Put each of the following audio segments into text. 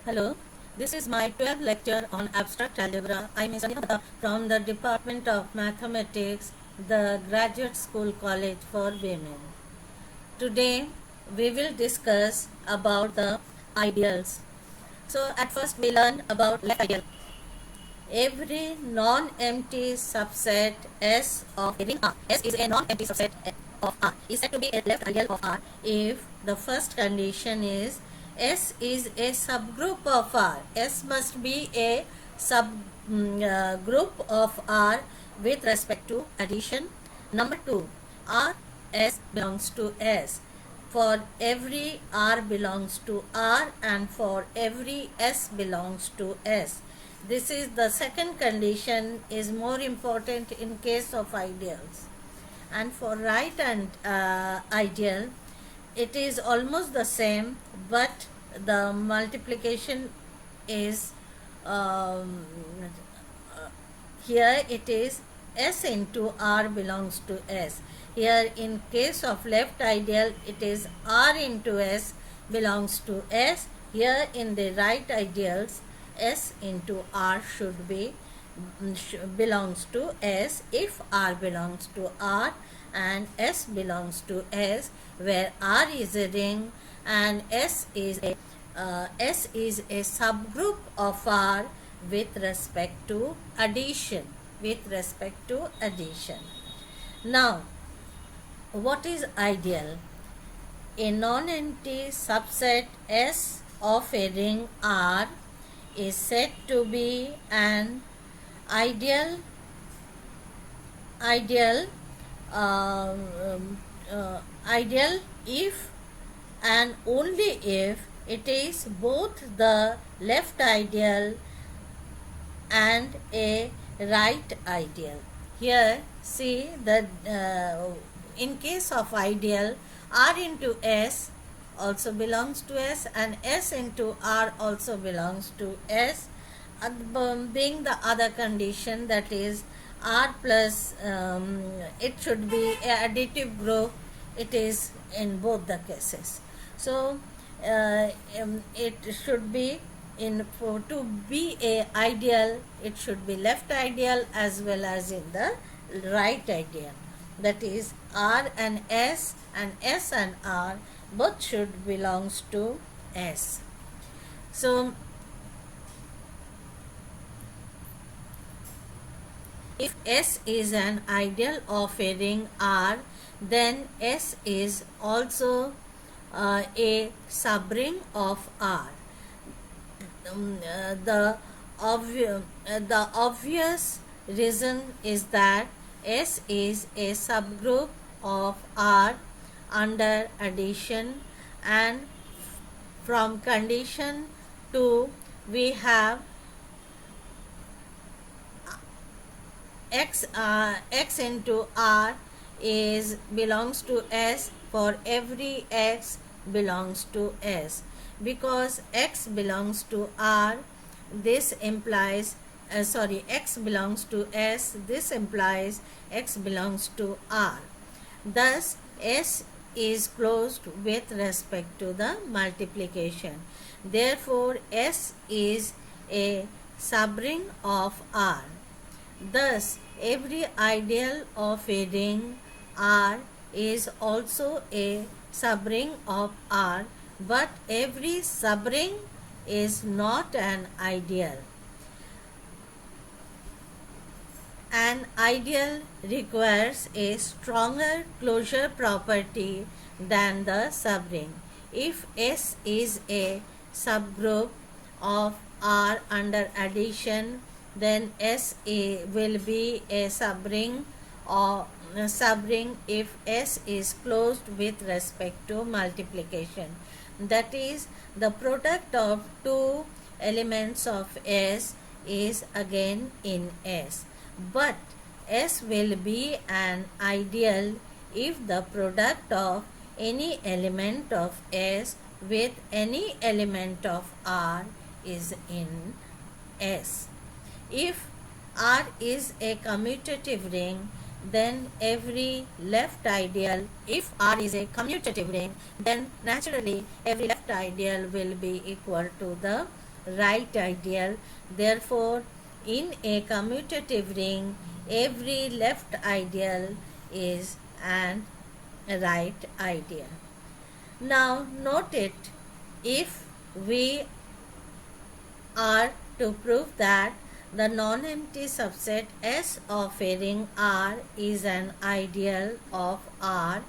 Hello, this is my 12th lecture on abstract algebra. I am Sangeeta Mehta from the Department of Mathematics, the Graduate School College for Women. Today we will discuss about the ideals. So at first we learn about left ideal. Every non-empty subset S of a ring R, S is a non-empty subset of R, is said to be a left ideal of R if the first condition is S is a subgroup of R. S must be a subgroup of R with respect to addition. Number 2, R S belongs to S. For every R belongs to R and for every S belongs to S. This is the second condition is more important in case of ideals. And for right and ideal, it is almost the same, but the multiplication is here it is S into R belongs to S. Here in case of left ideal, it is R into S belongs to S. Here in the right ideals, S into R should be belongs to S if R belongs to R and S belongs to S, where R is a ring and S is a subgroup of R with respect to addition. Now, what is ideal? A non-empty subset S of a ring R is said to be an ideal if and only if it is both the left ideal and a right ideal. Here see that in case of ideal, R into S also belongs to S and S into R also belongs to S, being the other condition, that is R plus it should be a additive group. It is in both the cases. So it should be to be a ideal, it should be left ideal as well as in the right ideal. That is R and S and R both should belongs to S. So if S is an ideal of a ring R, then S is also a subring of R. The obvious reason is that S is a subgroup of R under addition, and from condition 2 we have x into R is belongs to S for every x belongs to S. Because x belongs to R, this implies x belongs to S, this implies x belongs to R. Thus S is closed with respect to the multiplication. Therefore S is a subring of R. Thus every ideal of a ring R is also a subring of R, but every subring is not an ideal. An ideal requires a stronger closure property than the subring. If S is a subgroup of R under addition, then S will be a subring or subring if S is closed with respect to multiplication. That is, the product of two elements of S is again in S. But S will be an ideal if the product of any element of S with any element of R is in S. If R is a commutative ring, then every left ideal, if R is a commutative ring, then naturally every left ideal will be equal to the right ideal. Therefore, in a commutative ring, every left ideal is an right ideal. Now note it, if we are to prove that the non-empty subset S of a ring R is an ideal of R,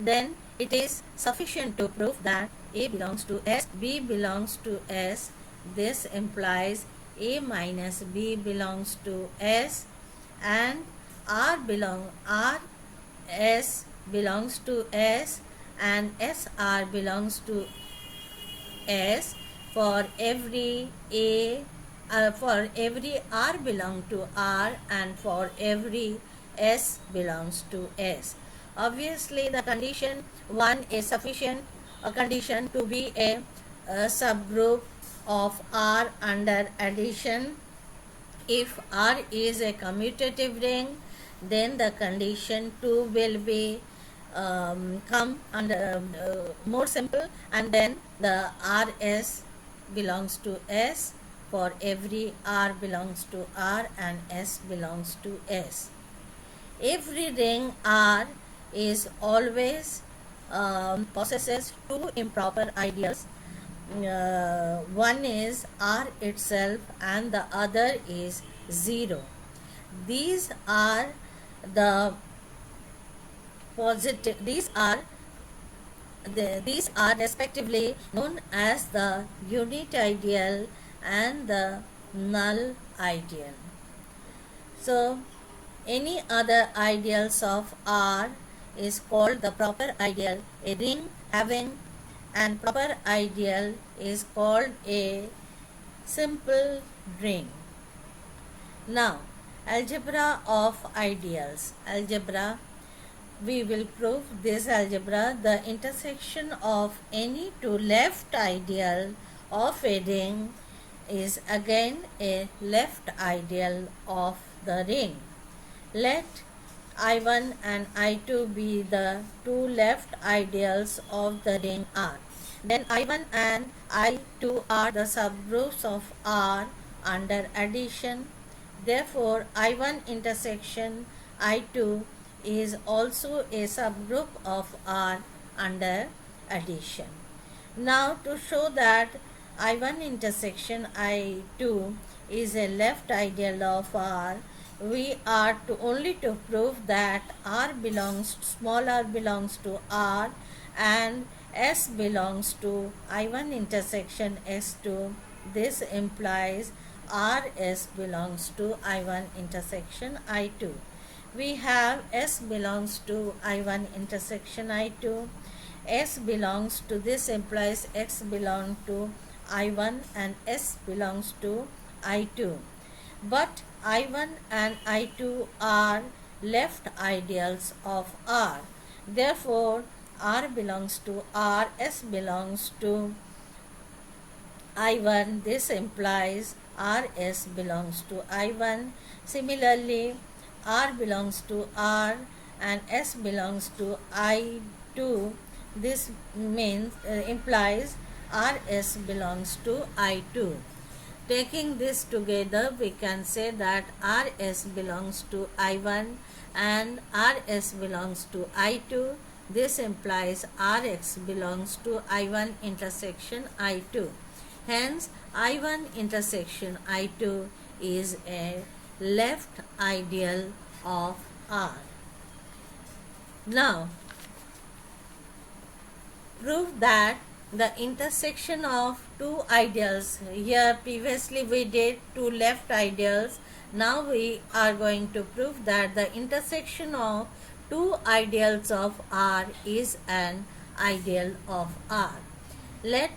then it is sufficient to prove that A belongs to S, B belongs to S. This implies A minus B belongs to S, and R S belongs to S, and SR belongs to S for every for every R belong to R, and for every S belongs to S. Obviously, the condition 1 is sufficient condition to be a subgroup of R under addition. If R is a commutative ring, then the condition 2 will be come under more simple, and then the RS belongs to S for every R belongs to R and S belongs to S. Every ring R is always possesses two improper ideals. One is R itself and the other is 0. These are the positive, these are respectively known as the unit ideal and the null ideal. So any other ideals of R is called the proper ideal. A ring having an proper ideal is called a simple ring. Now, algebra of ideals. We will prove this algebra. The intersection of any two left ideal of a ring is again a left ideal of the ring. Let I1 and I2 be the two left ideals of the ring R. Then I1 and I2 are the subgroups of R under addition. Therefore, I1 intersection I2 is also a subgroup of R under addition. Now, to show that I1 intersection I2 is a left ideal of R, we are only to prove that small r belongs to R and S belongs to I1 intersection S2. This implies RS belongs to I1 intersection I2. We have S belongs to I1 intersection I2. S belongs to, this implies X belongs to I1 and S belongs to I2. But I1 and I2 are left ideals of R. Therefore, R belongs to R, S belongs to I1. This implies RS belongs to I1. Similarly, R belongs to R and S belongs to I2. This means implies RS belongs to I2. Taking this together, we can say that RS belongs to I1 and RS belongs to I2. This implies RX belongs to I1 intersection I2. Hence, I1 intersection I2 is a left ideal of R. Now, prove that the intersection of two ideals, here previously we did two left ideals, now we are going to prove that the intersection of two ideals of R is an ideal of R. Let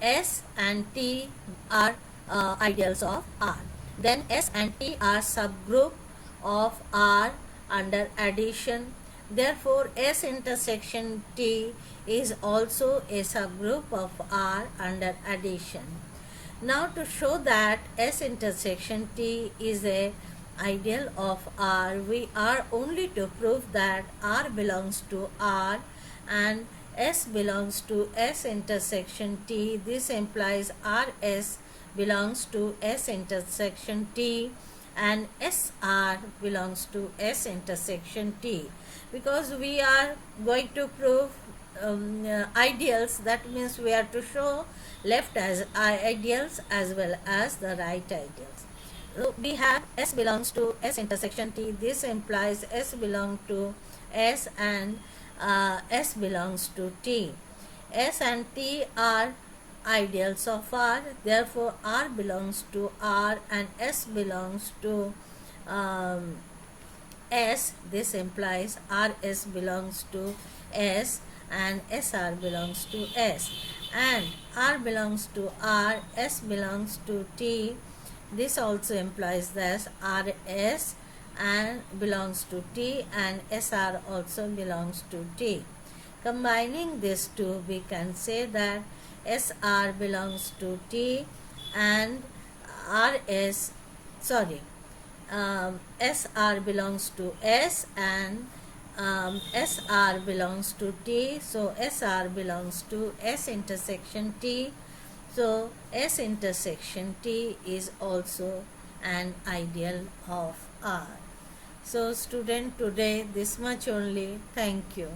S and T are ideals of R. Then S and T are subgroup of R under addition. Therefore, S intersection T is also a subgroup of R under addition. Now, to show that S intersection T is a ideal of R, we are only to prove that R belongs to R and S belongs to S intersection T. This implies RS belongs to S intersection T, and SR belongs to S intersection T. Because we are going to prove ideals, that means we are to show left as ideals as well as the right ideals. So we have S belongs to S intersection T. This implies S belongs to S and S belongs to T. S and T are ideals of R, therefore R belongs to R and S belongs to um, S. This implies RS belongs to S and SR belongs to S, and R belongs to R, S belongs to T. This also implies that RS and belongs to T and SR also belongs to T. Combining these two, we can say that SR belongs to T and RS, sorry, SR belongs to S and SR belongs to T. So SR belongs to S intersection T. So S intersection T is also an ideal of R. So student, today this much only. Thank you.